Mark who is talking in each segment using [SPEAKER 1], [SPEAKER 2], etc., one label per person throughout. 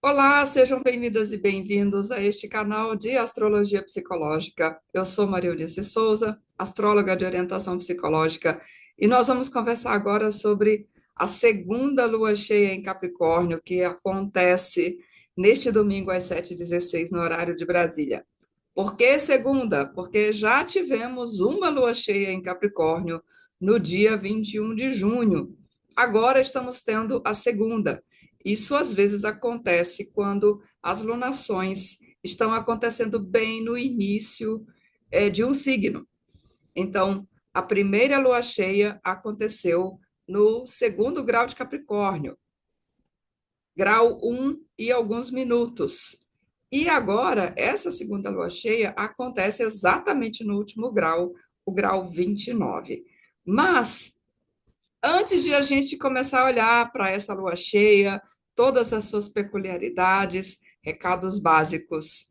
[SPEAKER 1] Olá, sejam bem-vindas e bem-vindos a este canal de Astrologia Psicológica. Eu sou Maria Eunice Souza, astróloga de orientação psicológica, e nós vamos conversar agora sobre a segunda lua cheia em Capricórnio, que acontece neste domingo às 7h16 no horário de Brasília. Por que segunda? Porque já tivemos uma lua cheia em Capricórnio no dia 21 de junho. Agora estamos tendo a segunda. Isso às vezes acontece quando as lunações estão acontecendo bem no início de um signo. Então, a primeira lua cheia aconteceu no segundo grau de Capricórnio, grau 1 e alguns minutos. E agora, essa segunda lua cheia acontece exatamente no último grau, o grau 29. Mas antes de a gente começar a olhar para essa lua cheia, todas as suas peculiaridades, recados básicos.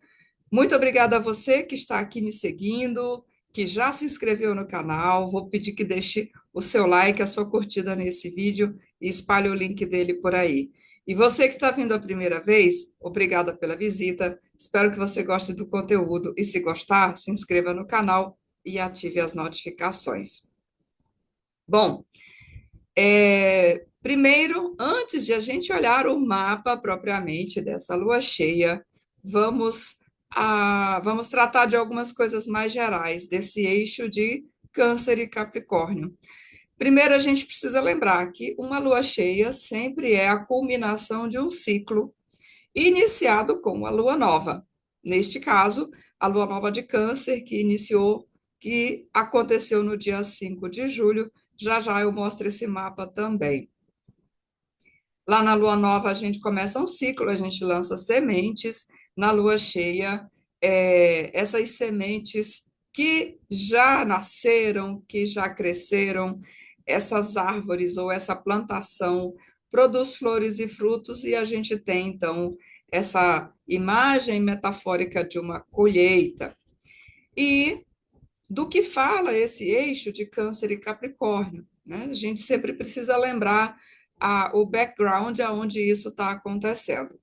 [SPEAKER 1] Muito obrigada a você que está aqui me seguindo, que já se inscreveu no canal. Vou pedir que deixe o seu like, a sua curtida nesse vídeo e espalhe o link dele por aí. E você que está vindo a primeira vez, obrigada pela visita. Espero que você goste do conteúdo e, se gostar, se inscreva no canal e ative as notificações. Bom, primeiro, antes de a gente olhar o mapa propriamente dessa lua cheia, vamos tratar de algumas coisas mais gerais desse eixo de Câncer e Capricórnio. Primeiro, a gente precisa lembrar que uma lua cheia sempre é a culminação de um ciclo iniciado com a lua nova. Neste caso, a lua nova de Câncer, que aconteceu no dia 5 de julho. Já já eu mostro esse mapa também. Lá na lua nova, a gente começa um ciclo, a gente lança sementes. Na lua cheia, essas sementes que já nasceram, que já cresceram, essas árvores ou essa plantação produz flores e frutos, e a gente tem, então, essa imagem metafórica de uma colheita. E do que fala esse eixo de Câncer e Capricórnio, né? A gente sempre precisa lembrar o background aonde isso está acontecendo.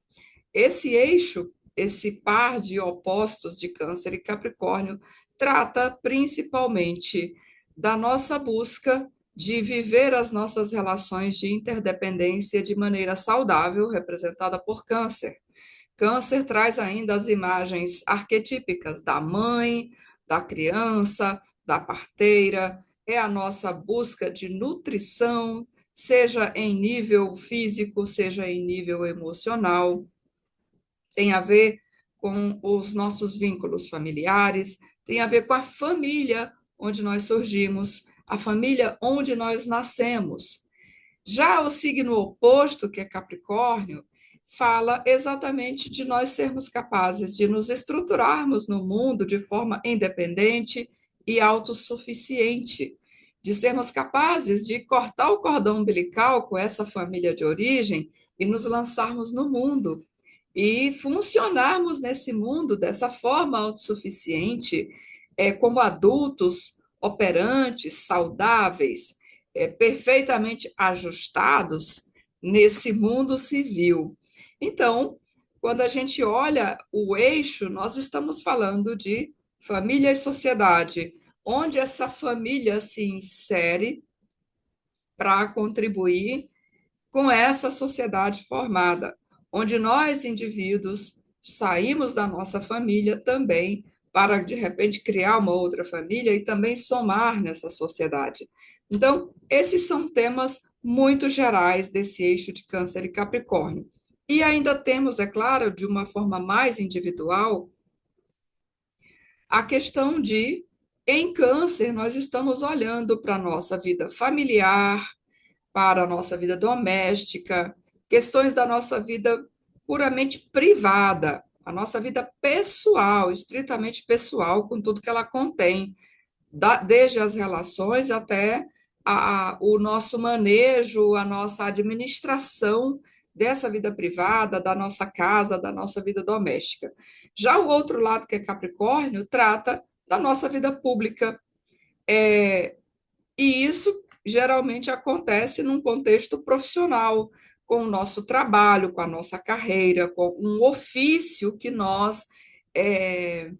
[SPEAKER 1] Esse eixo, esse par de opostos de Câncer e Capricórnio, trata principalmente da nossa busca de viver as nossas relações de interdependência de maneira saudável, representada por Câncer. Câncer traz ainda as imagens arquetípicas da mãe, da criança, da parteira, é a nossa busca de nutrição, seja em nível físico, seja em nível emocional. Tem a ver com os nossos vínculos familiares, tem a ver com a família onde nós surgimos, a família onde nós nascemos. Já o signo oposto, que é Capricórnio, fala exatamente de nós sermos capazes de nos estruturarmos no mundo de forma independente e autossuficiente, de sermos capazes de cortar o cordão umbilical com essa família de origem e nos lançarmos no mundo e funcionarmos nesse mundo dessa forma autossuficiente, como adultos operantes, saudáveis, perfeitamente ajustados nesse mundo civil. Então, quando a gente olha o eixo, nós estamos falando de família e sociedade, onde essa família se insere para contribuir com essa sociedade formada, onde nós, indivíduos, saímos da nossa família também para, de repente, criar uma outra família e também somar nessa sociedade. Então, esses são temas muito gerais desse eixo de Câncer e Capricórnio. E ainda temos, é claro, de uma forma mais individual, a questão de, em Câncer, nós estamos olhando para a nossa vida familiar, para a nossa vida doméstica, questões da nossa vida puramente privada, a nossa vida pessoal, estritamente pessoal, com tudo que ela contém, desde as relações até o nosso manejo, a nossa administração dessa vida privada, da nossa casa, da nossa vida doméstica. Já o outro lado, que é Capricórnio, trata da nossa vida pública, e isso geralmente acontece num contexto profissional, com o nosso trabalho, com a nossa carreira, com um ofício que nós é,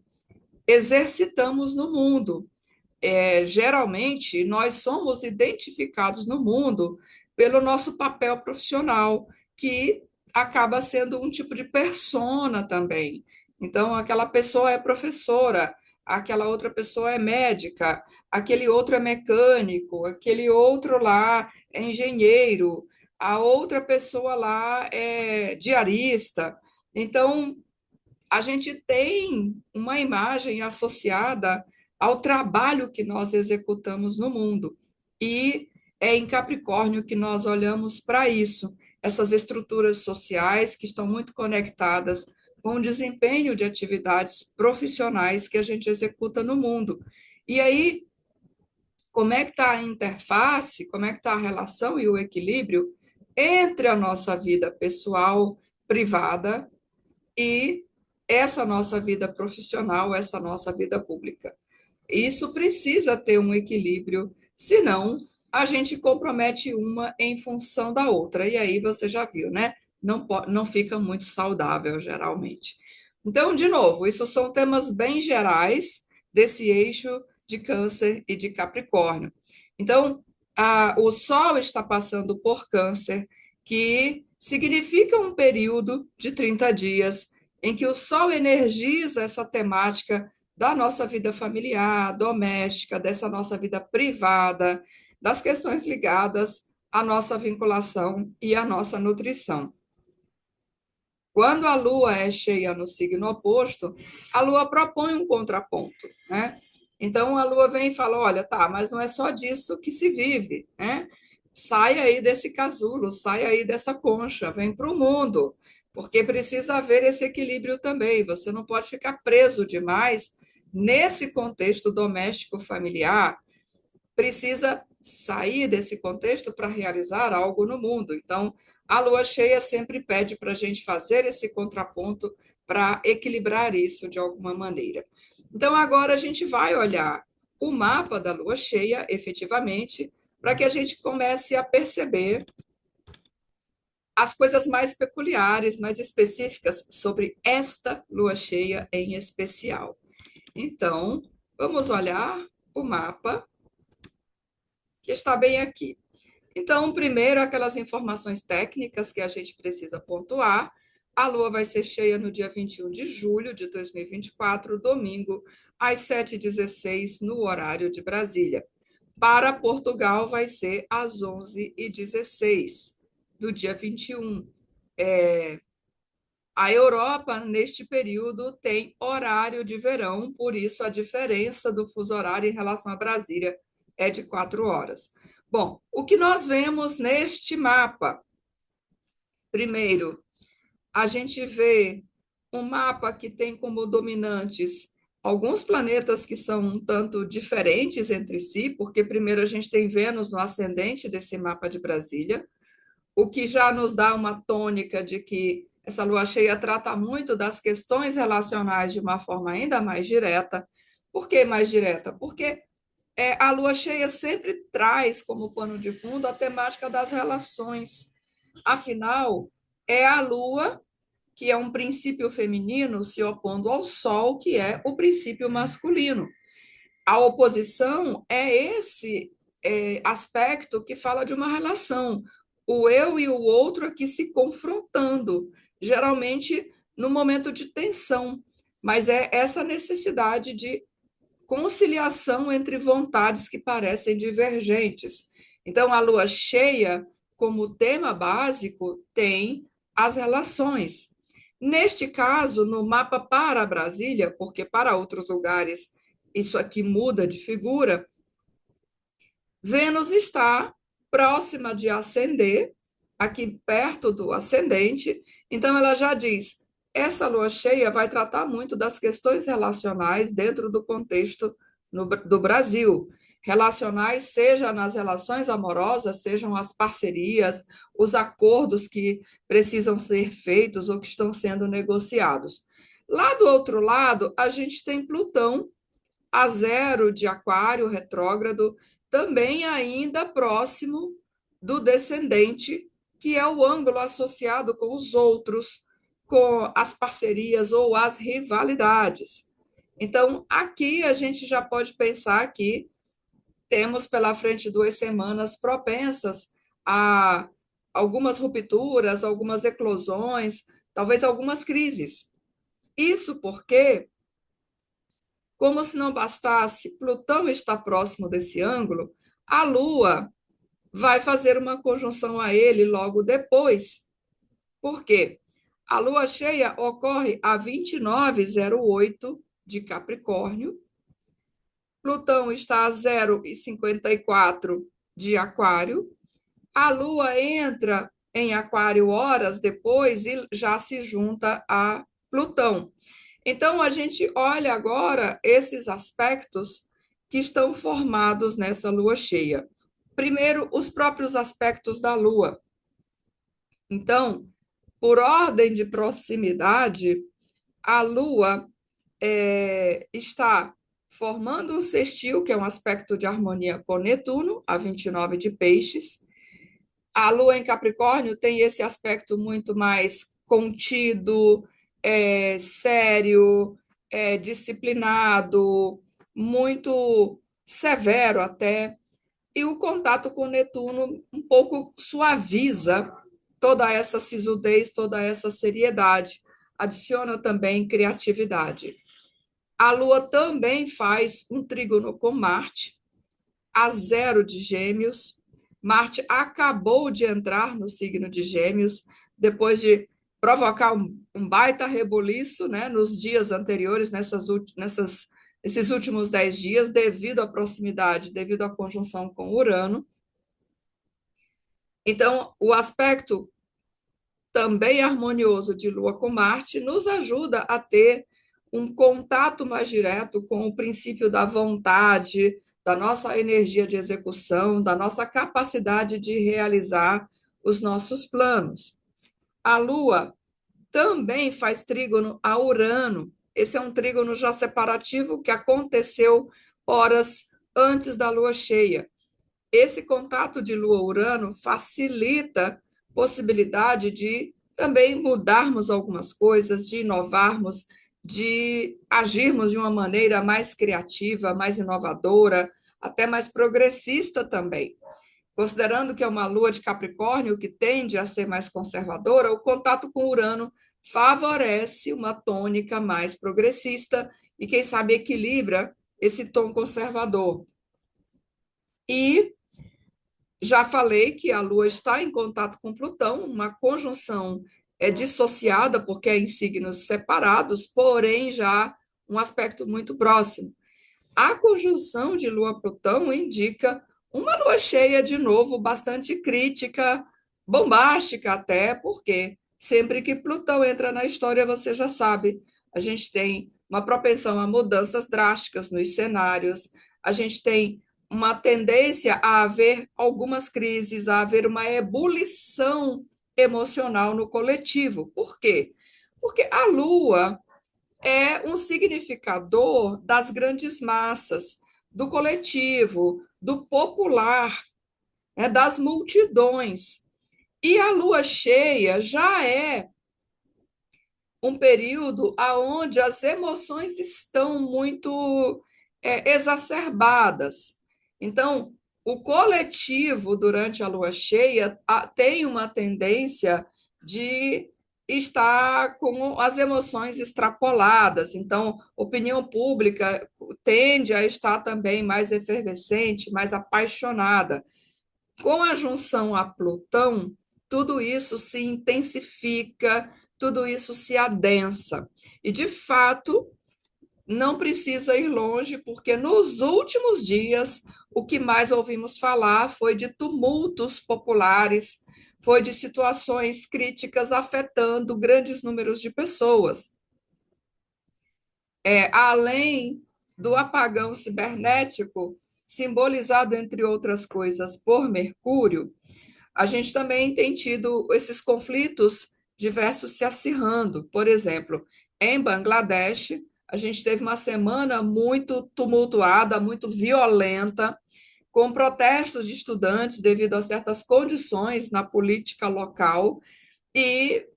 [SPEAKER 1] exercitamos no mundo. Geralmente, nós somos identificados no mundo pelo nosso papel profissional, que acaba sendo um tipo de persona também. Então, aquela pessoa é professora, aquela outra pessoa é médica, aquele outro é mecânico, aquele outro lá é engenheiro, a outra pessoa lá é diarista. Então, a gente tem uma imagem associada ao trabalho que nós executamos no mundo. E é em Capricórnio que nós olhamos para isso, essas estruturas sociais que estão muito conectadas com o desempenho de atividades profissionais que a gente executa no mundo. E aí, como é que está a interface, como é que está a relação e o equilíbrio entre a nossa vida pessoal, privada, e essa nossa vida profissional, essa nossa vida pública. Isso precisa ter um equilíbrio, senão a gente compromete uma em função da outra. E aí você já viu, né? Não fica muito saudável, geralmente. Então, de novo, isso são temas bem gerais desse eixo de Câncer e de Capricórnio. Então, o Sol está passando por Câncer, que significa um período de 30 dias em que o Sol energiza essa temática da nossa vida familiar, doméstica, dessa nossa vida privada, das questões ligadas à nossa vinculação e à nossa nutrição. Quando a Lua é cheia no signo oposto, a Lua propõe um contraponto, né? Então a Lua vem e fala: olha, tá, mas não é só disso que se vive, né? Sai aí desse casulo, sai aí dessa concha, vem para o mundo, porque precisa haver esse equilíbrio também. Você não pode ficar preso demais nesse contexto doméstico familiar, precisa sair desse contexto para realizar algo no mundo. Então, a lua cheia sempre pede para a gente fazer esse contraponto para equilibrar isso de alguma maneira. Então, agora a gente vai olhar o mapa da lua cheia, efetivamente, para que a gente comece a perceber as coisas mais peculiares, mais específicas sobre esta lua cheia em especial. Então, vamos olhar o mapa que está bem aqui. Então, primeiro, aquelas informações técnicas que a gente precisa pontuar. A Lua vai ser cheia no dia 21 de julho de 2024, domingo, às 7h16, no horário de Brasília. Para Portugal, vai ser às 11h16, do dia 21. A Europa, neste período, tem horário de verão, por isso a diferença do fuso horário em relação a Brasília é de 4 horas. Bom, o que nós vemos neste mapa? Primeiro, a gente vê um mapa que tem como dominantes alguns planetas que são um tanto diferentes entre si, porque primeiro a gente tem Vênus no ascendente desse mapa de Brasília, o que já nos dá uma tônica de que essa lua cheia trata muito das questões relacionais de uma forma ainda mais direta. Por que mais direta? Porque a lua cheia sempre traz como pano de fundo a temática das relações. Afinal, é a lua, que é um princípio feminino, se opondo ao sol, que é o princípio masculino. A oposição é esse aspecto que fala de uma relação, o eu e o outro aqui se confrontando, geralmente no momento de tensão, mas é essa necessidade de conciliação entre vontades que parecem divergentes. Então, a lua cheia, como tema básico, tem as relações. Neste caso, no mapa para Brasília, porque para outros lugares isso aqui muda de figura, Vênus está próxima de ascender, aqui perto do ascendente, então ela já diz: essa lua cheia vai tratar muito das questões relacionais dentro do contexto do Brasil. Relacionais, seja nas relações amorosas, sejam as parcerias, os acordos que precisam ser feitos ou que estão sendo negociados. Lá do outro lado, a gente tem Plutão, a 0 de Aquário retrógrado, também ainda próximo do descendente, que é o ângulo associado com os outros, com as parcerias ou as rivalidades. Então, aqui a gente já pode pensar que temos pela frente 2 semanas propensas a algumas rupturas, algumas eclosões, talvez algumas crises. Isso porque, como se não bastasse, Plutão está próximo desse ângulo, a Lua vai fazer uma conjunção a ele logo depois. Por quê? A lua cheia ocorre a 29,08 de Capricórnio, Plutão está a 0,54 de Aquário, a lua entra em Aquário horas depois e já se junta a Plutão. Então, a gente olha agora esses aspectos que estão formados nessa lua cheia. Primeiro, os próprios aspectos da lua. Então, por ordem de proximidade, a lua está formando um sextil, que é um aspecto de harmonia com Netuno, a 29 de Peixes. A lua em Capricórnio tem esse aspecto muito mais contido, sério, disciplinado, muito severo até. E o contato com Netuno um pouco suaviza toda essa sisudez, toda essa seriedade. Adiciona também criatividade. A Lua também faz um trígono com Marte, a 0 de Gêmeos. Marte acabou de entrar no signo de Gêmeos, depois de provocar um baita rebuliço, né, nos dias anteriores, nesses últimos 10 dias, devido à proximidade, devido à conjunção com Urano. Então, o aspecto também harmonioso de Lua com Marte nos ajuda a ter um contato mais direto com o princípio da vontade, da nossa energia de execução, da nossa capacidade de realizar os nossos planos. A Lua também faz trígono a Urano. Esse é um trígono já separativo que aconteceu horas antes da Lua cheia. Esse contato de Lua-Urano facilita a possibilidade de também mudarmos algumas coisas, de inovarmos, de agirmos de uma maneira mais criativa, mais inovadora, até mais progressista também. Considerando que é uma lua de Capricórnio que tende a ser mais conservadora, o contato com Urano favorece uma tônica mais progressista e, quem sabe, equilibra esse tom conservador. E já falei que a Lua está em contato com Plutão, uma conjunção dissociada, porque é em signos separados, porém já um aspecto muito próximo. A conjunção de Lua-Plutão indica uma lua cheia, de novo, bastante crítica, bombástica até, porque sempre que Plutão entra na história, você já sabe, a gente tem uma propensão a mudanças drásticas nos cenários, a gente tem uma tendência a haver algumas crises, a haver uma ebulição emocional no coletivo. Por quê? Porque a Lua é um significador das grandes massas, do coletivo, do popular, né, das multidões. E a lua cheia já é um período onde as emoções estão muito exacerbadas. Então, o coletivo, durante a lua cheia, tem uma tendência de estar com as emoções extrapoladas. Então, opinião pública tende a estar também mais efervescente, mais apaixonada. Com a junção a Plutão, tudo isso se intensifica, tudo isso se adensa. E, de fato, não precisa ir longe, porque nos últimos dias o que mais ouvimos falar foi de tumultos populares, foi de situações críticas afetando grandes números de pessoas. Além do apagão cibernético, simbolizado, entre outras coisas, por Mercúrio, a gente também tem tido esses conflitos diversos se acirrando. Por exemplo, em Bangladesh, a gente teve uma semana muito tumultuada, muito violenta, com protestos de estudantes devido a certas condições na política local e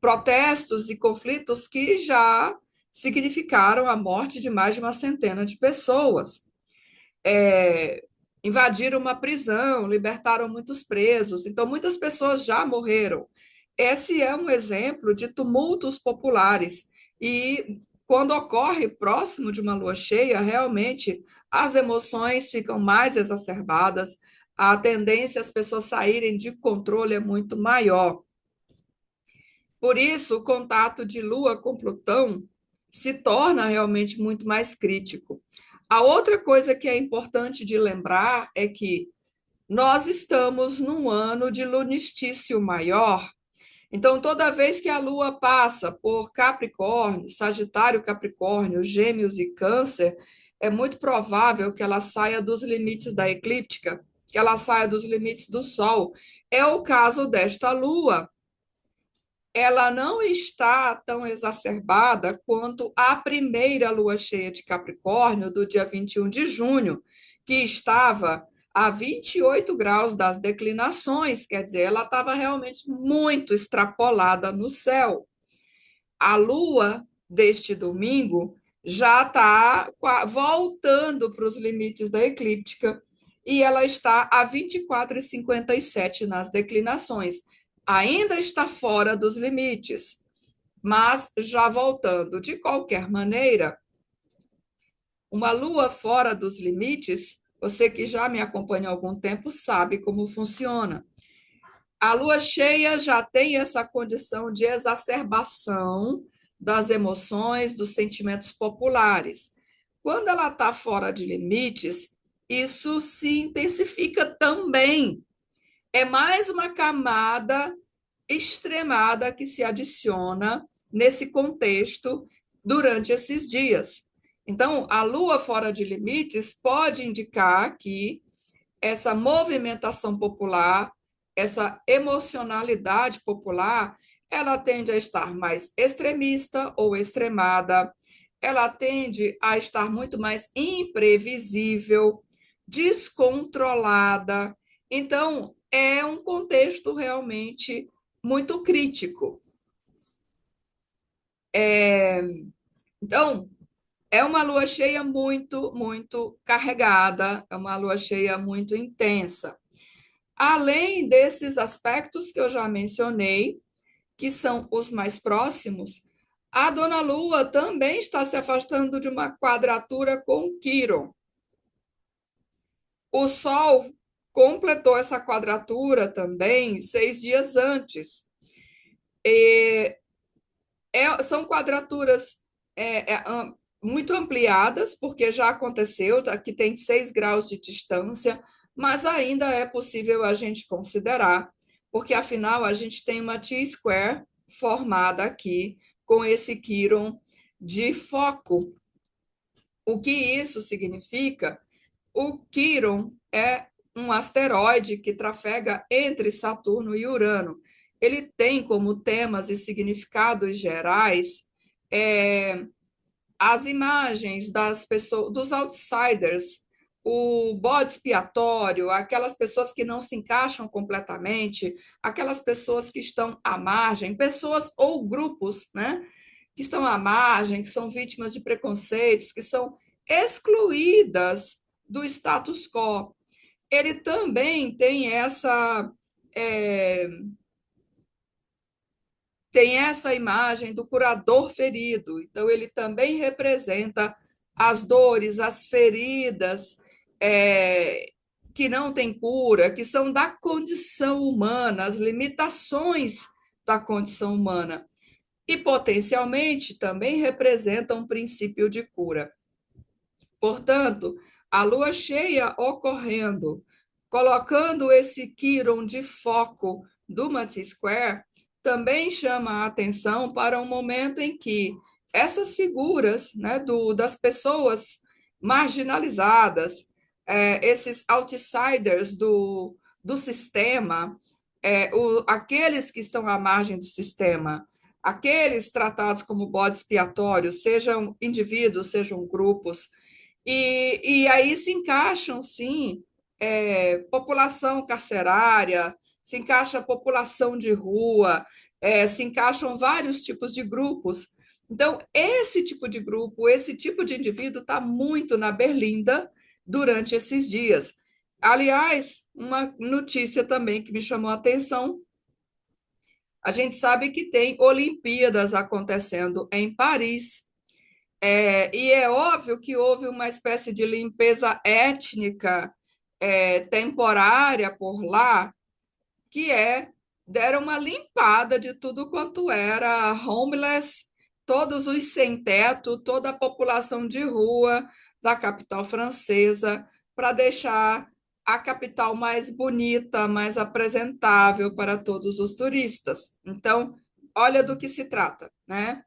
[SPEAKER 1] protestos e conflitos que já significaram a morte de mais de uma centena de pessoas. É, invadiram uma prisão, libertaram muitos presos, então muitas pessoas já morreram. Esse é um exemplo de tumultos populares e quando ocorre próximo de uma lua cheia, realmente as emoções ficam mais exacerbadas, a tendência às pessoas saírem de controle é muito maior. Por isso, o contato de Lua com Plutão se torna realmente muito mais crítico. A outra coisa que é importante de lembrar é que nós estamos num ano de lunistício maior. Então, toda vez que a Lua passa por Capricórnio, Sagitário, Capricórnio, Gêmeos e Câncer, é muito provável que ela saia dos limites da eclíptica, que ela saia dos limites do Sol. É o caso desta Lua. Ela não está tão exacerbada quanto a primeira lua cheia de Capricórnio, do dia 21 de junho, que estava a 28 graus das declinações, quer dizer, ela estava realmente muito extrapolada no céu. A lua deste domingo já está voltando para os limites da eclíptica e ela está a 24,57 nas declinações. Ainda está fora dos limites, mas já voltando. De qualquer maneira, uma lua fora dos limites, você que já me acompanha há algum tempo sabe como funciona. A lua cheia já tem essa condição de exacerbação das emoções, dos sentimentos populares. Quando ela está fora de limites, isso se intensifica também. É mais uma camada extremada que se adiciona nesse contexto durante esses dias. Então, a lua fora de limites pode indicar que essa movimentação popular, essa emocionalidade popular, ela tende a estar mais extremista ou extremada, ela tende a estar muito mais imprevisível, descontrolada. Então, é um contexto realmente muito crítico. Então, é uma lua cheia muito, muito carregada, é uma lua cheia muito intensa. Além desses aspectos que eu já mencionei, que são os mais próximos, a Dona Lua também está se afastando de uma quadratura com Quiron. O Sol completou essa quadratura também 6 dias antes. São quadraturas muito ampliadas, porque já aconteceu, aqui tem 6 graus de distância, mas ainda é possível a gente considerar, porque afinal a gente tem uma T-square formada aqui com esse Quiron de foco. O que isso significa? O Quiron é um asteroide que trafega entre Saturno e Urano. Ele tem como temas e significados gerais as imagens das pessoas, dos outsiders, o bode expiatório, aquelas pessoas que não se encaixam completamente, aquelas pessoas que estão à margem, pessoas ou grupos, né, que estão à margem, que são vítimas de preconceitos, que são excluídas do status quo. Ele também é, tem essa imagem do curador ferido. Então, ele também representa as dores, as feridas que não têm cura, que são da condição humana, as limitações da condição humana. E, potencialmente, também representa um princípio de cura. Portanto, a lua cheia ocorrendo, colocando esse Quiron de foco do T-square, também chama a atenção para um momento em que essas figuras, né, das pessoas marginalizadas, esses outsiders do sistema, aqueles que estão à margem do sistema, aqueles tratados como bode expiatório, sejam indivíduos, sejam grupos, E aí se encaixam, sim, população carcerária, se encaixa a população de rua, se encaixam vários tipos de grupos. Então, esse tipo de grupo, esse tipo de indivíduo está muito na berlinda durante esses dias. Aliás, uma notícia também que me chamou a atenção: a gente sabe que tem Olimpíadas acontecendo em Paris. E é óbvio que houve uma espécie de limpeza étnica temporária por lá, que deram uma limpada de tudo quanto era homeless, todos os sem-teto, toda a população de rua da capital francesa, para deixar a capital mais bonita, mais apresentável para todos os turistas. Então, olha do que se trata, né?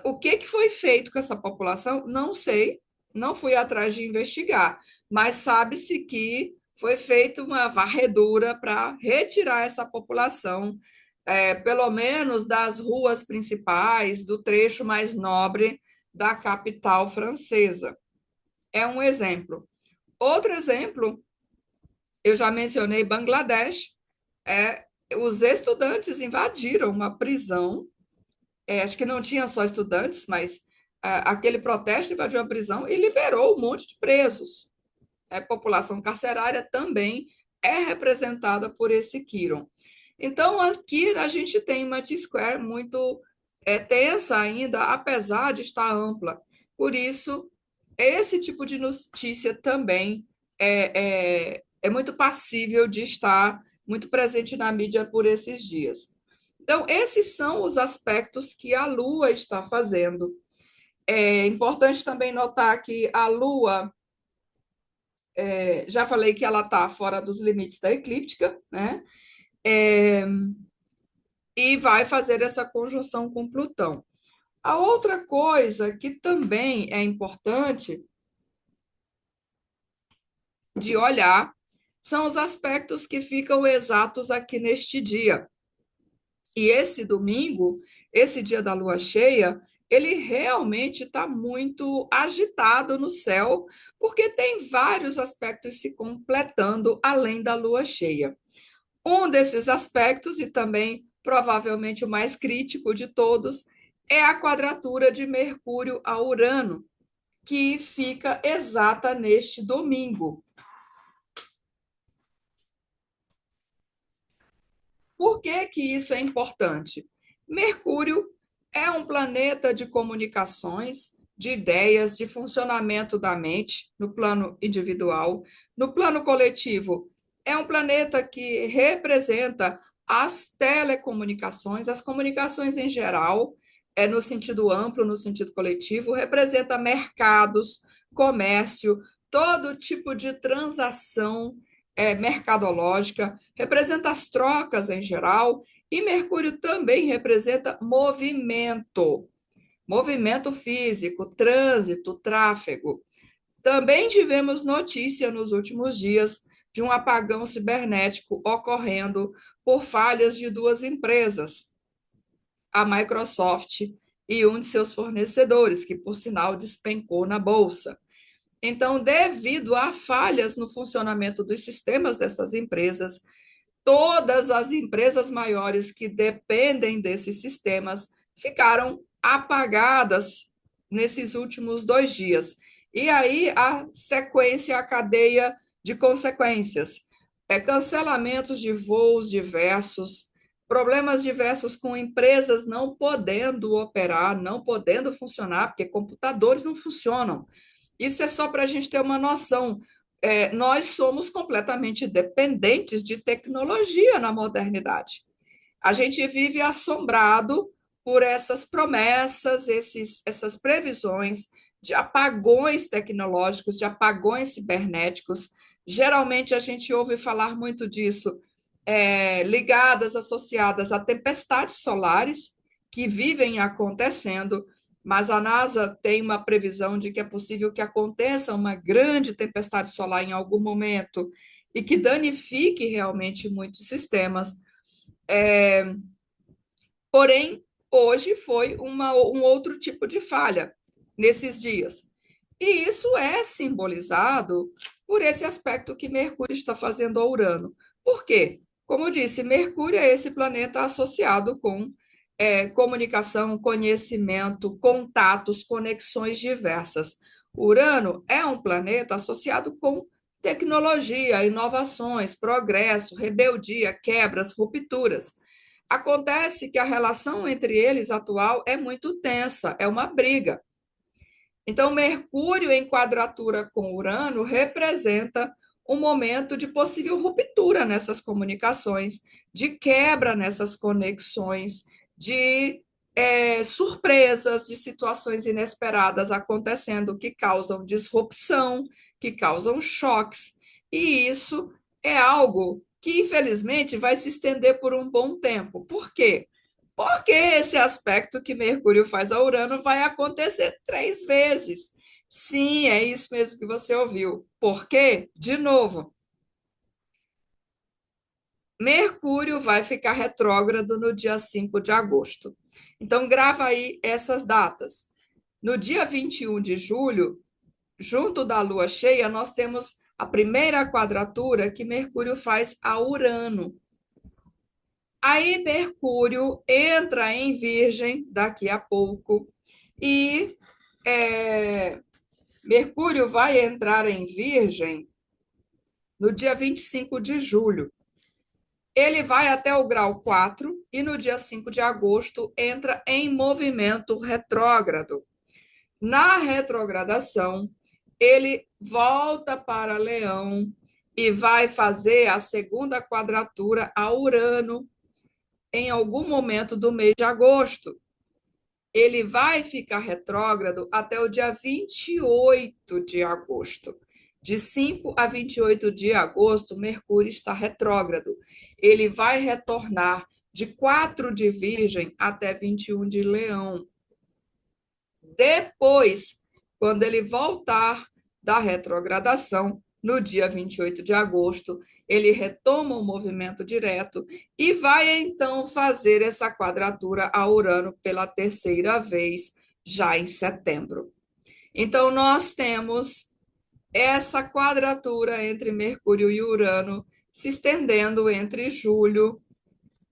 [SPEAKER 1] O que foi feito com essa população? Não sei, não fui atrás de investigar, mas sabe-se que foi feita uma varredura para retirar essa população, pelo menos das ruas principais, do trecho mais nobre da capital francesa. É um exemplo. Outro exemplo, eu já mencionei Bangladesh, os estudantes invadiram uma prisão. Acho que não tinha só estudantes, mas aquele protesto invadiu a prisão e liberou um monte de presos. A população carcerária também é representada por esse Kiron. Então, aqui a gente tem uma T-Square muito tensa ainda, apesar de estar ampla. Por isso, esse tipo de notícia também é muito passível de estar muito presente na mídia por esses dias. Então, esses são os aspectos que a Lua está fazendo. É importante também notar que a Lua, já falei que ela está fora dos limites da eclíptica, né? É, e vai fazer essa conjunção com Plutão. A outra coisa que também é importante de olhar são os aspectos que ficam exatos aqui neste dia. E esse domingo, esse dia da lua cheia, ele realmente está muito agitado no céu, porque tem vários aspectos se completando além da lua cheia. Um desses aspectos, e também provavelmente o mais crítico de todos, é a quadratura de Mercúrio a Urano, que fica exata neste domingo. Por que que isso é importante? Mercúrio é um planeta de comunicações, de ideias, de funcionamento da mente no plano individual. No plano coletivo, é um planeta que representa as telecomunicações, as comunicações em geral, no sentido amplo, no sentido coletivo, representa mercados, comércio, todo tipo de transação mercadológica, representa as trocas em geral, e Mercúrio também representa movimento, movimento físico, trânsito, tráfego. Também tivemos notícia nos últimos dias de um apagão cibernético ocorrendo por falhas de duas empresas, a Microsoft e um de seus fornecedores, que por sinal despencou na bolsa. Então, devido a falhas no funcionamento dos sistemas dessas empresas, todas as empresas maiores que dependem desses sistemas ficaram apagadas nesses últimos 2 dias. E aí a sequência, a cadeia de consequências. Cancelamentos de voos diversos, problemas diversos com empresas não podendo operar, não podendo funcionar, porque computadores não funcionam. Isso é só para a gente ter uma noção. Nós somos completamente dependentes de tecnologia na modernidade. A gente vive assombrado por essas promessas, essas previsões de apagões tecnológicos, de apagões cibernéticos. Geralmente a gente ouve falar muito disso, ligadas, associadas a tempestades solares que vivem acontecendo, mas a NASA tem uma previsão de que é possível que aconteça uma grande tempestade solar em algum momento e que danifique realmente muitos sistemas. Porém, hoje foi um outro tipo de falha nesses dias. E isso é simbolizado por esse aspecto que Mercúrio está fazendo a Urano. Por quê? Como eu disse, Mercúrio é esse planeta associado com comunicação, conhecimento, contatos, conexões diversas. Urano é um planeta associado com tecnologia, inovações, progresso, rebeldia, quebras, rupturas. Acontece que a relação entre eles atual é muito tensa, é uma briga. Então, Mercúrio em quadratura com Urano representa um momento de possível ruptura nessas comunicações, de quebra nessas conexões, de surpresas, de situações inesperadas acontecendo que causam disrupção, que causam choques. E isso é algo que, infelizmente, vai se estender por um bom tempo. Por quê? Porque esse aspecto que Mercúrio faz a Urano vai acontecer 3 vezes. Sim, é isso mesmo que você ouviu. Por quê? De novo, Mercúrio vai ficar retrógrado no dia 5 de agosto. Então, grava aí essas datas. No dia 21 de julho, junto da lua cheia, nós temos a primeira quadratura que Mercúrio faz a Urano. Aí Mercúrio entra em Virgem daqui a pouco e é, Mercúrio vai entrar em Virgem no dia 25 de julho. Ele vai até o grau 4 e no dia 5 de agosto entra em movimento retrógrado. Na retrogradação, ele volta para Leão e vai fazer a segunda quadratura a Urano em algum momento do mês de agosto. Ele vai ficar retrógrado até o dia 28 de agosto. De 5 a 28 de agosto, Mercúrio está retrógrado. Ele vai retornar de 4 de Virgem até 21 de Leão. Depois, quando ele voltar da retrogradação, no dia 28 de agosto, ele retoma o movimento direto e vai então fazer essa quadratura a Urano pela terceira vez, já em setembro. Então, nós temos essa quadratura entre Mercúrio e Urano se estendendo entre julho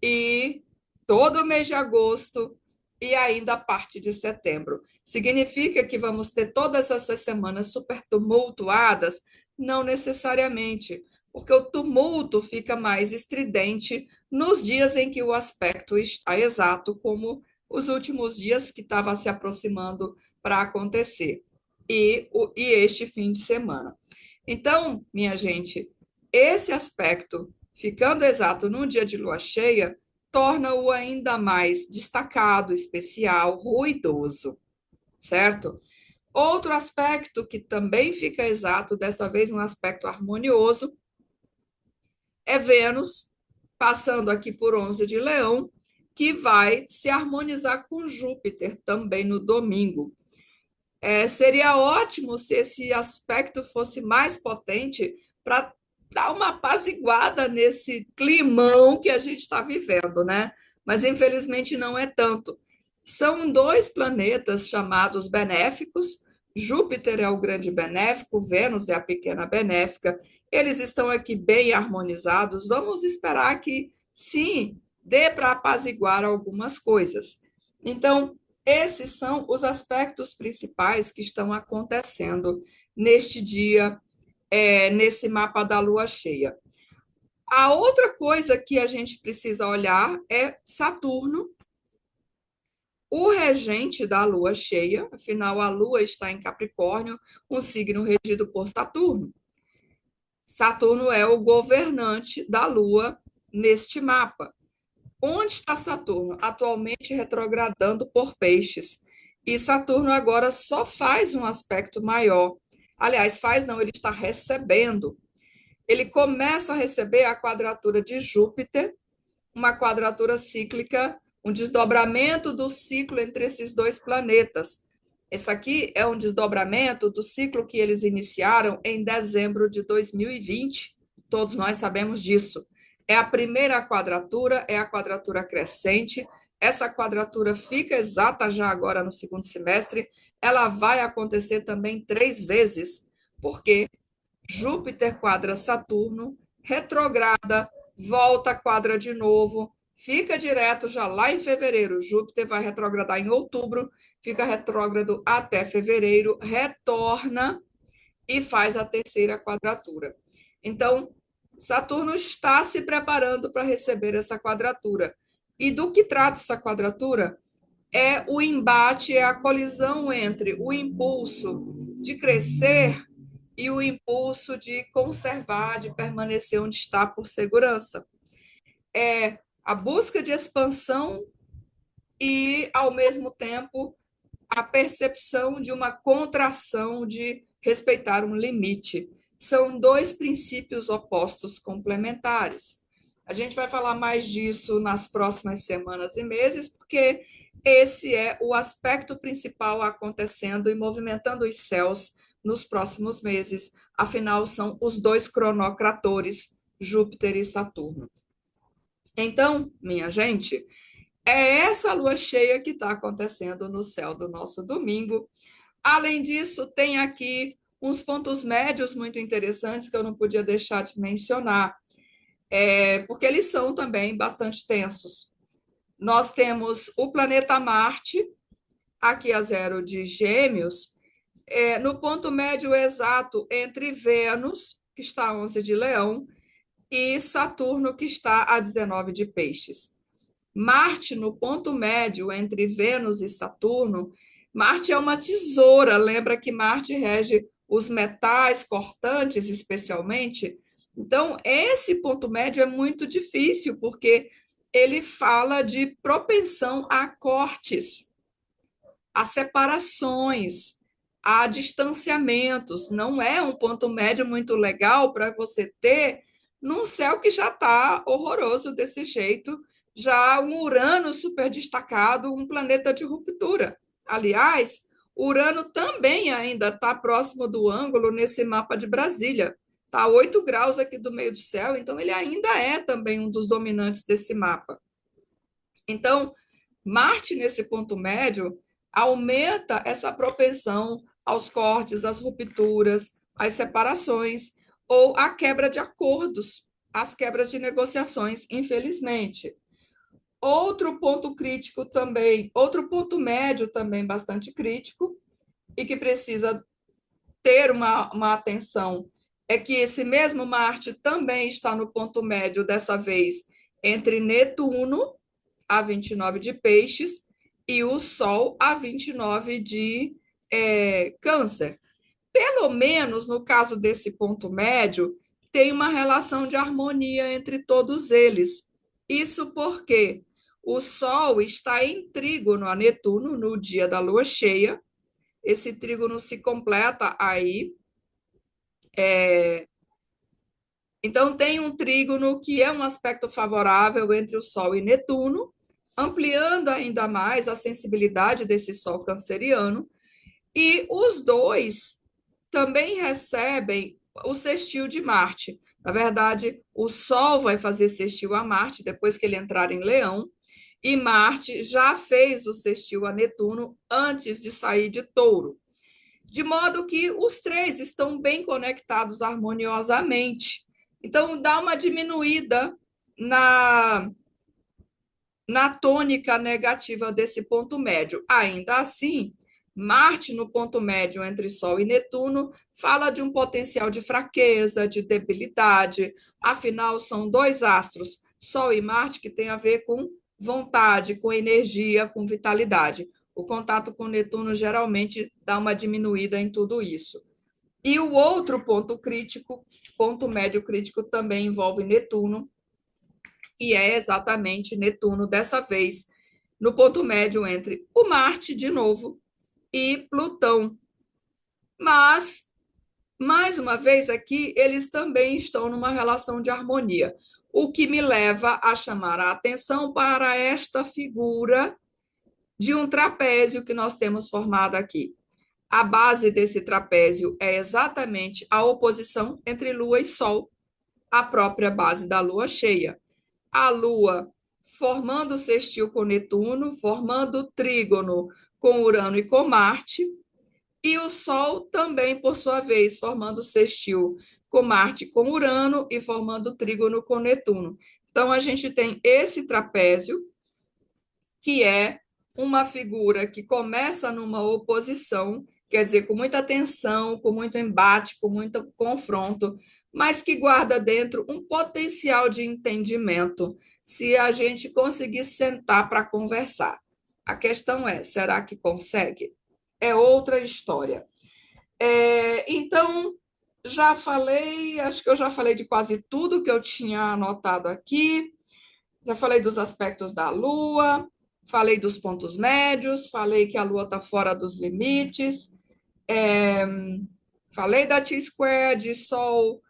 [SPEAKER 1] e todo o mês de agosto e ainda a parte de setembro. Significa que vamos ter todas essas semanas super tumultuadas? Não necessariamente, porque o tumulto fica mais estridente nos dias em que o aspecto está exato, como os últimos dias que estava se aproximando para acontecer, e este fim de semana. Então, minha gente, esse aspecto, ficando exato no dia de lua cheia, torna-o ainda mais destacado, especial, ruidoso, certo? Outro aspecto que também fica exato, dessa vez um aspecto harmonioso, é Vênus, passando aqui por 11 de Leão, que vai se harmonizar com Júpiter também no domingo. Seria ótimo se esse aspecto fosse mais potente para dar uma apaziguada nesse climão que a gente está vivendo, né? Mas infelizmente não é tanto. São dois planetas chamados benéficos. Júpiter é o grande benéfico, Vênus é a pequena benéfica. Eles estão aqui bem harmonizados. Vamos esperar que, sim, dê para apaziguar algumas coisas. Então, esses são os aspectos principais que estão acontecendo neste dia, nesse mapa da lua cheia. A outra coisa que a gente precisa olhar é Saturno, o regente da lua cheia, afinal, a lua está em Capricórnio, um signo regido por Saturno. Saturno é o governante da lua neste mapa. Onde está Saturno? Atualmente retrogradando por Peixes. E Saturno agora só faz um aspecto maior. Aliás, faz não, ele está recebendo. Ele começa a receber a quadratura de Júpiter, uma quadratura cíclica, um desdobramento do ciclo entre esses dois planetas. Esse aqui é um desdobramento do ciclo que eles iniciaram em dezembro de 2020. Todos nós sabemos disso. É a primeira quadratura, é a quadratura crescente. Essa quadratura fica exata já agora no segundo semestre. Ela vai acontecer também 3 vezes, porque Júpiter quadra Saturno, retrograda, volta, quadra de novo, fica direto já lá em fevereiro. Júpiter vai retrogradar em outubro, fica retrógrado até fevereiro, retorna e faz a terceira quadratura. Então, Saturno está se preparando para receber essa quadratura. E do que trata essa quadratura? É o embate, é a colisão entre o impulso de crescer e o impulso de conservar, de permanecer onde está por segurança. É a busca de expansão e, ao mesmo tempo, a percepção de uma contração, de respeitar um limite. São dois princípios opostos complementares. A gente vai falar mais disso nas próximas semanas e meses, porque esse é o aspecto principal acontecendo e movimentando os céus nos próximos meses. Afinal, são os dois cronocratores, Júpiter e Saturno. Então, minha gente, é essa lua cheia que está acontecendo no céu do nosso domingo. Além disso, tem aqui uns pontos médios muito interessantes que eu não podia deixar de mencionar, porque eles são também bastante tensos. Nós temos o planeta Marte, aqui a 0 de Gêmeos, no ponto médio exato entre Vênus, que está a 11 de Leão, e Saturno, que está a 19 de Peixes. Marte, no ponto médio entre Vênus e Saturno, Marte é uma tesoura. Lembra que Marte rege os metais cortantes, especialmente? Então, esse ponto médio é muito difícil, porque ele fala de propensão a cortes, a separações, a distanciamentos. Não é um ponto médio muito legal para você ter num céu que já está horroroso desse jeito, já um Urano super destacado, um planeta de ruptura. Aliás, Urano também ainda está próximo do ângulo nesse mapa de Brasília. Está a 8 graus aqui do meio do céu, então ele ainda é também um dos dominantes desse mapa. Então, Marte, nesse ponto médio, aumenta essa propensão aos cortes, às rupturas, às separações ou à quebra de acordos, às quebras de negociações, infelizmente. Outro ponto crítico também, outro ponto médio também bastante crítico e que precisa ter uma atenção é que esse mesmo Marte também está no ponto médio, dessa vez, entre Netuno, a 29 de Peixes, e o Sol, a 29 de Câncer. Pelo menos no caso desse ponto médio, tem uma relação de harmonia entre todos eles. Isso porque o Sol está em trígono a Netuno no dia da lua cheia. Esse trígono se completa aí. Então, tem um trígono que é um aspecto favorável entre o Sol e Netuno, ampliando ainda mais a sensibilidade desse Sol canceriano. E os dois também recebem o sextil de Marte. Na verdade, o Sol vai fazer sextil a Marte depois que ele entrar em Leão, e Marte já fez o sextil a Netuno antes de sair de Touro. De modo que os três estão bem conectados harmoniosamente. Então, dá uma diminuída na tônica negativa desse ponto médio. Ainda assim, Marte, no ponto médio entre Sol e Netuno, fala de um potencial de fraqueza, de debilidade. Afinal, são dois astros, Sol e Marte, que tem a ver com vontade, com energia, com vitalidade. O contato com Netuno geralmente dá uma diminuída em tudo isso. E o outro ponto crítico, ponto médio crítico, também envolve Netuno, e é exatamente Netuno, dessa vez, no ponto médio entre o Marte, de novo, e Plutão. Mas, mais uma vez aqui, eles também estão numa relação de harmonia, o que me leva a chamar a atenção para esta figura de um trapézio que nós temos formado aqui. A base desse trapézio é exatamente a oposição entre Lua e Sol. a própria base da lua cheia. A lua formando sextil com Netuno, formando trígono com Urano e com Marte, e o Sol também, por sua vez, formando sextil com Marte e com Urano e formando trígono com Netuno. Então, a gente tem esse trapézio, que é uma figura que começa numa oposição, quer dizer, com muita tensão, com muito embate, com muito confronto, mas que guarda dentro um potencial de entendimento, se a gente conseguir sentar para conversar. A questão é, será que consegue? É outra história. Então, já falei, acho que eu já falei de quase tudo que eu tinha anotado aqui. Já falei dos aspectos da Lua, falei dos pontos médios, falei que a Lua está fora dos limites, falei da T-square, de Sol,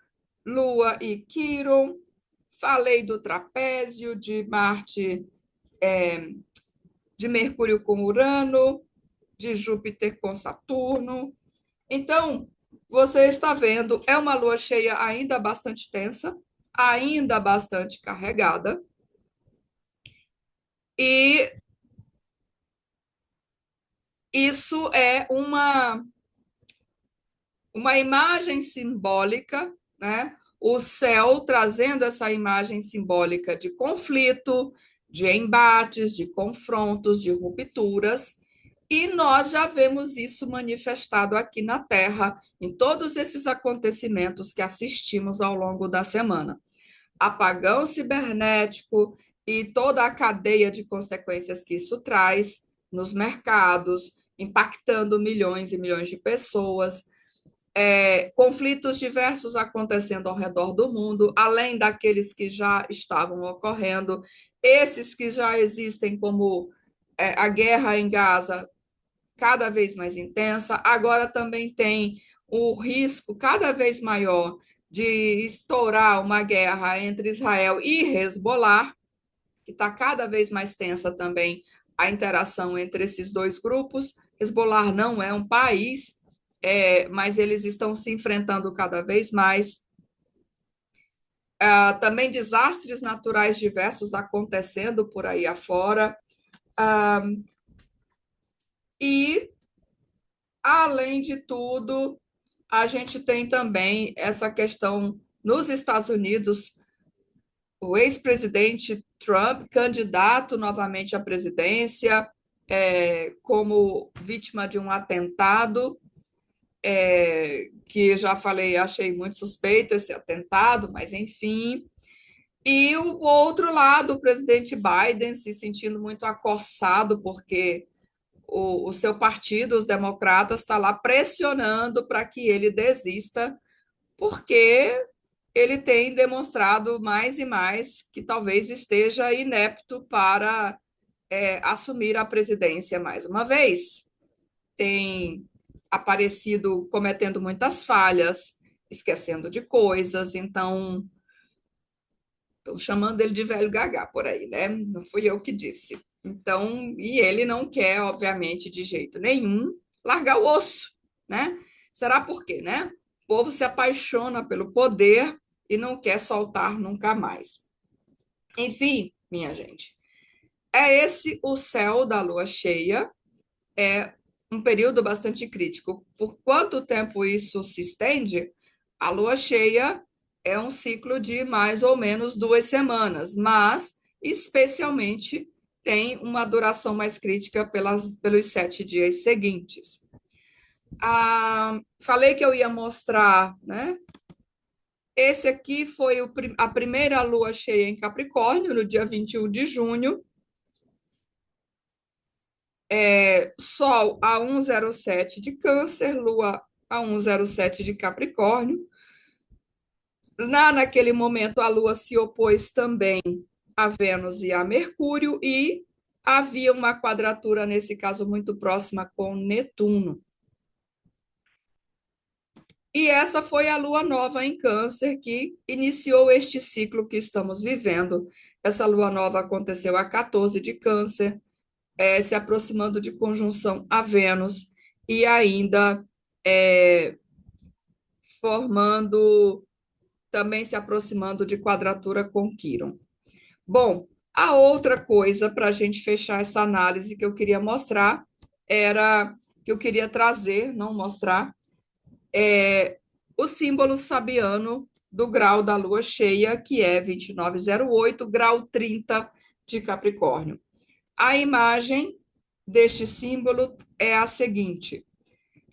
[SPEAKER 1] Lua e Quiron, falei do trapézio de Marte, de Mercúrio com Urano, de Júpiter com Saturno. Então, você está vendo, é uma lua cheia ainda bastante tensa, ainda bastante carregada, e isso é uma imagem simbólica, né? O céu trazendo essa imagem simbólica de conflito, de embates, de confrontos, de rupturas, e nós já vemos isso manifestado aqui na Terra, em todos esses acontecimentos que assistimos ao longo da semana. Apagão cibernético e toda a cadeia de consequências que isso traz nos mercados, impactando milhões e milhões de pessoas, conflitos diversos acontecendo ao redor do mundo, além daqueles que já estavam ocorrendo, esses que já existem, como a guerra em Gaza, cada vez mais intensa, agora também tem o risco cada vez maior de estourar uma guerra entre Israel e Hezbollah, que está cada vez mais tensa também a interação entre esses dois grupos. Hezbollah não é um país, mas eles estão se enfrentando cada vez mais. Também desastres naturais diversos acontecendo por aí afora. E, além de tudo, a gente tem também essa questão nos Estados Unidos, o ex-presidente Trump, candidato novamente à presidência, como vítima de um atentado, que já falei, achei muito suspeito esse atentado, mas enfim. E o outro lado, o presidente Biden se sentindo muito acossado, porque o seu partido, os democratas, está lá pressionando para que ele desista, porque ele tem demonstrado mais e mais que talvez esteja inepto para assumir a presidência mais uma vez. Tem aparecido cometendo muitas falhas, esquecendo de coisas, então estão chamando ele de velho gagá por aí, né? Não fui eu que disse. Então, e ele não quer, obviamente, de jeito nenhum, largar o osso, né? Será por quê, né? O povo se apaixona pelo poder e não quer soltar nunca mais. Enfim, minha gente, é esse o céu da lua cheia, é um período bastante crítico. Por quanto tempo isso se estende? A lua cheia é um ciclo de mais ou menos 2 semanas, mas especialmente tem uma duração mais crítica pelos 7 dias seguintes. Falei que eu ia mostrar, né? Esse aqui foi a primeira lua cheia em Capricórnio, no dia 21 de junho. Sol a 107 de Câncer, Lua a 107 de Capricórnio. Naquele momento, a Lua se opôs também a Vênus e a Mercúrio, e havia uma quadratura, nesse caso, muito próxima com Netuno. E essa foi a Lua nova em Câncer, que iniciou este ciclo que estamos vivendo. Essa Lua nova aconteceu a 14 de Câncer, se aproximando de conjunção a Vênus, e ainda formando também se aproximando de quadratura com Quirón. Bom, a outra coisa para a gente fechar essa análise que eu queria mostrar era que eu queria trazer, não mostrar, o símbolo sabiano do grau da lua cheia, que é 2908, grau 30 de Capricórnio. A imagem deste símbolo é a seguinte: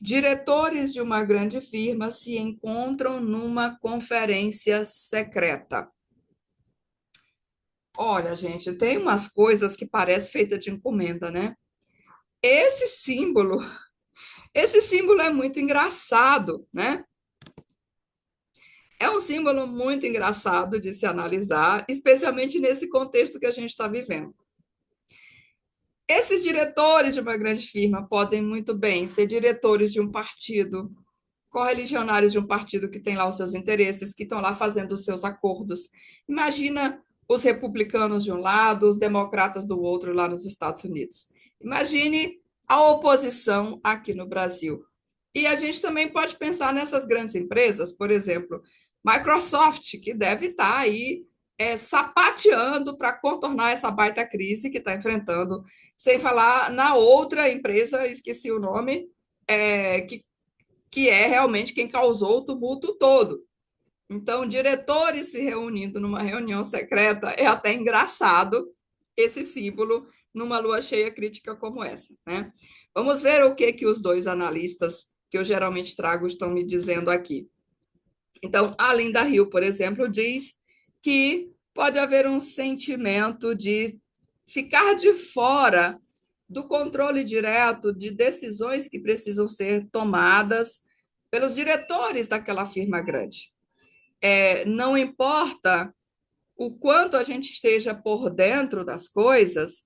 [SPEAKER 1] diretores de uma grande firma se encontram numa conferência secreta. Olha, gente, tem umas coisas que parecem feita de encomenda, né? Esse símbolo, esse símbolo é muito engraçado, né? É um símbolo muito engraçado de se analisar, especialmente nesse contexto que a gente está vivendo. Esses diretores de uma grande firma podem muito bem ser diretores de um partido, correligionários de um partido que tem lá os seus interesses, que estão lá fazendo os seus acordos. Imagina os republicanos de um lado, os democratas do outro lá nos Estados Unidos. Imagine a oposição aqui no Brasil. E a gente também pode pensar nessas grandes empresas, por exemplo, Microsoft, que deve estar aí sapateando para contornar essa baita crise que está enfrentando, sem falar na outra empresa, esqueci o nome, que é realmente quem causou o tumulto todo. Então, diretores se reunindo numa reunião secreta é até engraçado esse símbolo numa lua cheia crítica como essa, né? Vamos ver o que os dois analistas que eu geralmente trago estão me dizendo aqui. Então, a Linda Hill, por exemplo, diz que pode haver um sentimento de ficar de fora do controle direto de decisões que precisam ser tomadas pelos diretores daquela firma grande. Não importa o quanto a gente esteja por dentro das coisas,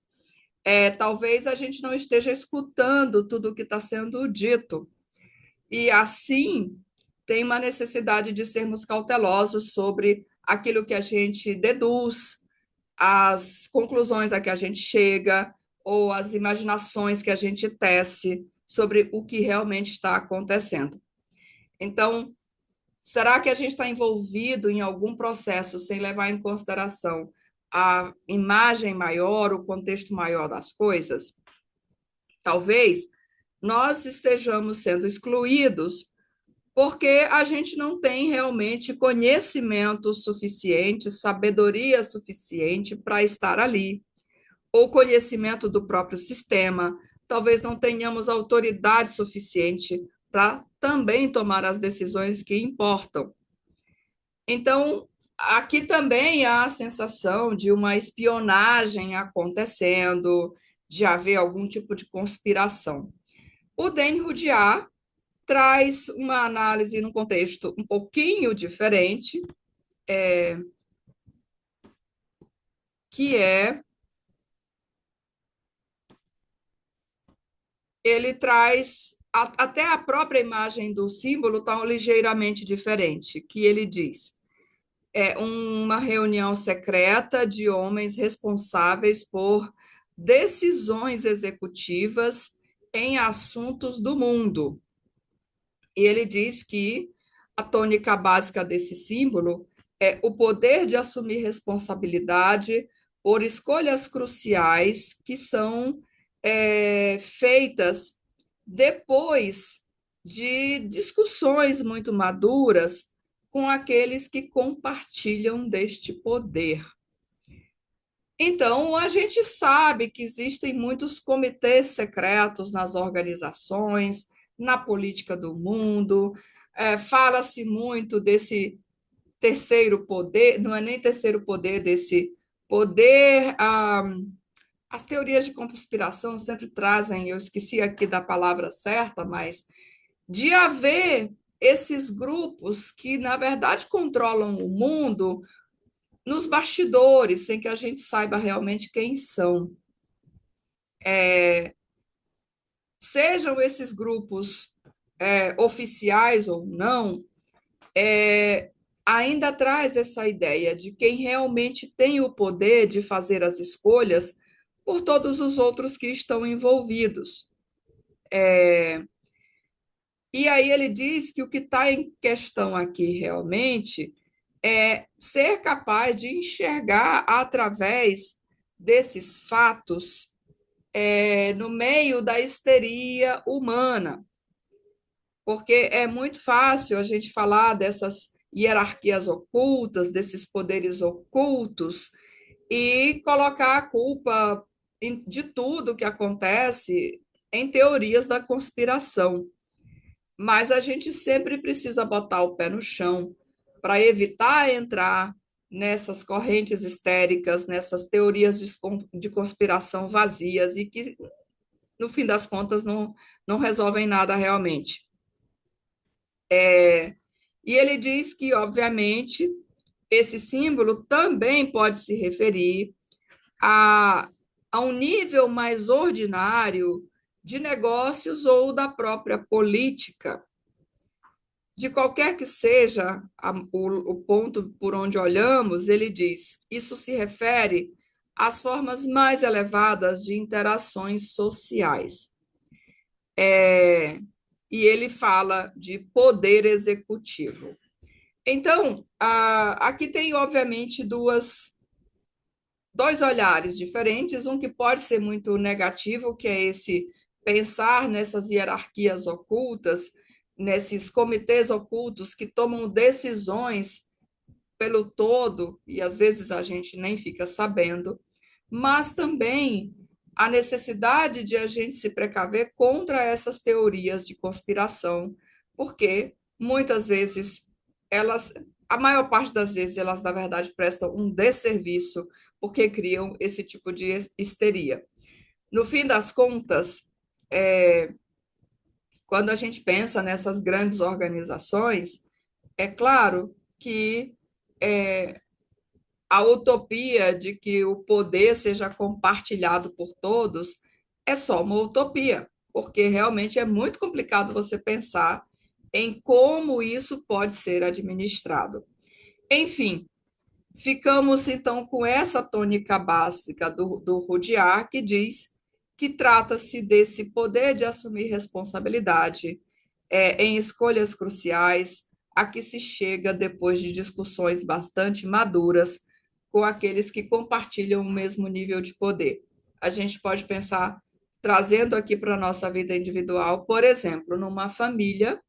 [SPEAKER 1] talvez a gente não esteja escutando tudo o que está sendo dito. E assim, tem uma necessidade de sermos cautelosos sobre aquilo que a gente deduz, as conclusões a que a gente chega, ou as imaginações que a gente tece sobre o que realmente está acontecendo. Então, será que a gente está envolvido em algum processo sem levar em consideração a imagem maior, o contexto maior das coisas? Talvez nós estejamos sendo excluídos porque a gente não tem realmente conhecimento suficiente, sabedoria suficiente para estar ali, ou conhecimento do próprio sistema. Talvez não tenhamos autoridade suficiente para também tomar as decisões que importam. Então, aqui também há a sensação de uma espionagem acontecendo, de haver algum tipo de conspiração. O Dan Rudyard traz uma análise num contexto um pouquinho diferente, que ele traz até a própria imagem do símbolo está ligeiramente diferente, que ele diz uma reunião secreta de homens responsáveis por decisões executivas em assuntos do mundo. E ele diz que a tônica básica desse símbolo é o poder de assumir responsabilidade por escolhas cruciais que são feitas depois de discussões muito maduras com aqueles que compartilham deste poder. Então, a gente sabe que existem muitos comitês secretos nas organizações, na política do mundo, fala-se muito desse terceiro poder, não é nem terceiro poder, desse poder. As teorias de conspiração sempre trazem, eu esqueci aqui da palavra certa, mas de haver esses grupos que, na verdade, controlam o mundo nos bastidores, sem que a gente saiba realmente quem são. Sejam esses grupos oficiais ou não, ainda traz essa ideia de quem realmente tem o poder de fazer as escolhas por todos os outros que estão envolvidos. E aí ele diz que o que está em questão aqui realmente é ser capaz de enxergar através desses fatos no meio da histeria humana, porque é muito fácil a gente falar dessas hierarquias ocultas, desses poderes ocultos, e colocar a culpa de tudo que acontece em teorias da conspiração. Mas a gente sempre precisa botar o pé no chão para evitar entrar nessas correntes histéricas, nessas teorias de conspiração vazias e que, no fim das contas, não resolvem nada realmente. E ele diz que, obviamente, esse símbolo também pode se referir a, a um nível mais ordinário de negócios ou da própria política. De qualquer que seja o ponto por onde olhamos, ele diz: isso se refere às formas mais elevadas de interações sociais. E ele fala de poder executivo. Então, aqui tem, obviamente, dois olhares diferentes, um que pode ser muito negativo, que é esse pensar nessas hierarquias ocultas, nesses comitês ocultos que tomam decisões pelo todo, e às vezes a gente nem fica sabendo, mas também a necessidade de a gente se precaver contra essas teorias de conspiração, porque muitas vezes elas, a maior parte das vezes, elas na verdade prestam um desserviço, porque criam esse tipo de histeria. No fim das contas, quando a gente pensa nessas grandes organizações, é claro que a utopia de que o poder seja compartilhado por todos é só uma utopia, porque realmente é muito complicado você pensar em como isso pode ser administrado. Enfim, ficamos então com essa tônica básica do Rudyard, que diz que trata-se desse poder de assumir responsabilidade em escolhas cruciais, a que se chega depois de discussões bastante maduras com aqueles que compartilham o mesmo nível de poder. A gente pode pensar, trazendo aqui para a nossa vida individual, por exemplo, numa família,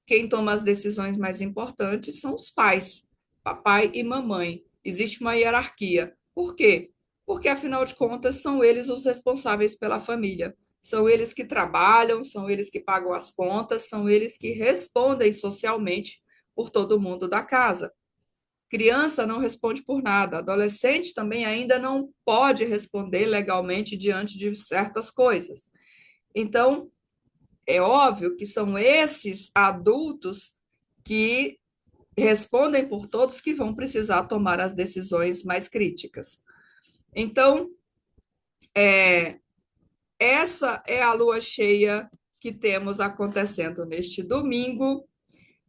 [SPEAKER 1] quem toma as decisões mais importantes são os pais, papai e mamãe. Existe uma hierarquia. Por quê? Porque, afinal de contas, são eles os responsáveis pela família. São eles que trabalham, são eles que pagam as contas, são eles que respondem socialmente por todo mundo da casa. Criança não responde por nada, adolescente também ainda não pode responder legalmente diante de certas coisas. Então, é óbvio que são esses adultos que respondem por todos que vão precisar tomar as decisões mais críticas. Então, essa é a lua cheia que temos acontecendo neste domingo.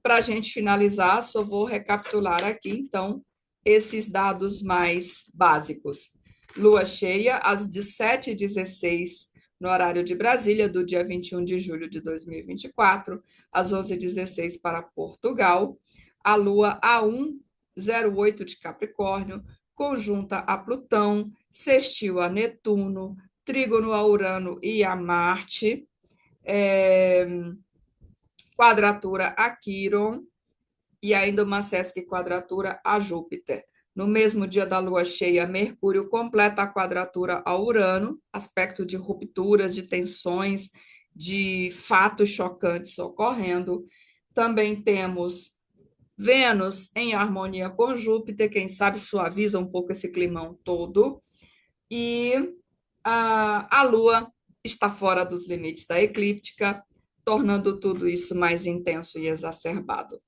[SPEAKER 1] Para a gente finalizar, só vou recapitular aqui, então, esses dados mais básicos. Lua cheia às 17h16, no horário de Brasília, do dia 21 de julho de 2024, às 11h16 para Portugal. A Lua A108 de Capricórnio, conjunta a Plutão, sextil a Netuno, trígono a Urano e a Marte, quadratura a Quiron e ainda uma sesque quadratura a Júpiter. No mesmo dia da lua cheia, Mercúrio completa a quadratura a Urano, aspecto de rupturas, de tensões, de fatos chocantes ocorrendo. Também temos Vênus em harmonia com Júpiter, quem sabe suaviza um pouco esse climão todo. E a Lua está fora dos limites da eclíptica, tornando tudo isso mais intenso e exacerbado.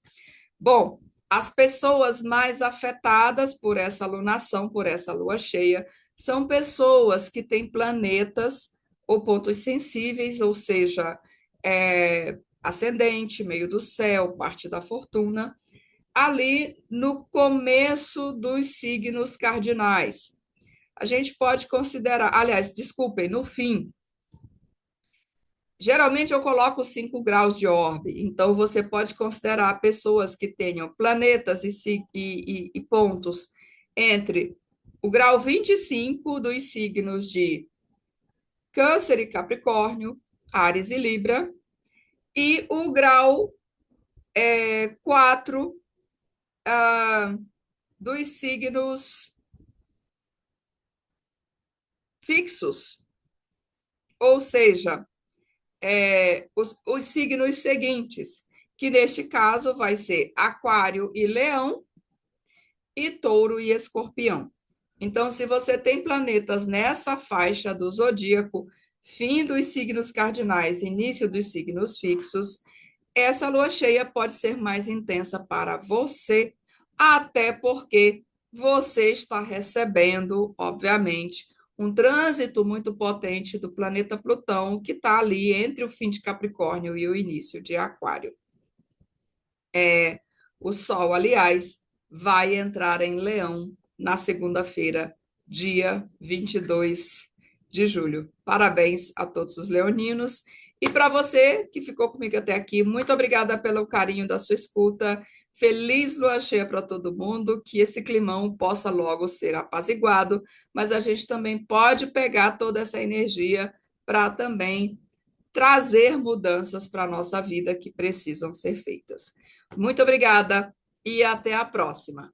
[SPEAKER 1] Bom, as pessoas mais afetadas por essa lunação, por essa lua cheia, são pessoas que têm planetas ou pontos sensíveis, ou seja, ascendente, meio do céu, parte da fortuna, ali no começo dos signos cardinais. A gente pode considerar, aliás, desculpem, no fim. Geralmente eu coloco 5 graus de orbe, então você pode considerar pessoas que tenham planetas e pontos entre o grau 25 dos signos de Câncer e Capricórnio, Áries e Libra, e o grau 4 dos signos fixos, ou seja, os signos seguintes, que neste caso vai ser Aquário e Leão, e Touro e Escorpião. Então, se você tem planetas nessa faixa do zodíaco, fim dos signos cardinais, início dos signos fixos, essa lua cheia pode ser mais intensa para você, até porque você está recebendo, obviamente, um trânsito muito potente do planeta Plutão, que está ali entre o fim de Capricórnio e o início de Aquário. O Sol, aliás, vai entrar em Leão na segunda-feira, dia 22 de julho. Parabéns a todos os leoninos. E para você que ficou comigo até aqui, muito obrigada pelo carinho da sua escuta. Feliz lua cheia para todo mundo, que esse climão possa logo ser apaziguado, mas a gente também pode pegar toda essa energia para também trazer mudanças para a nossa vida que precisam ser feitas. Muito obrigada e até a próxima.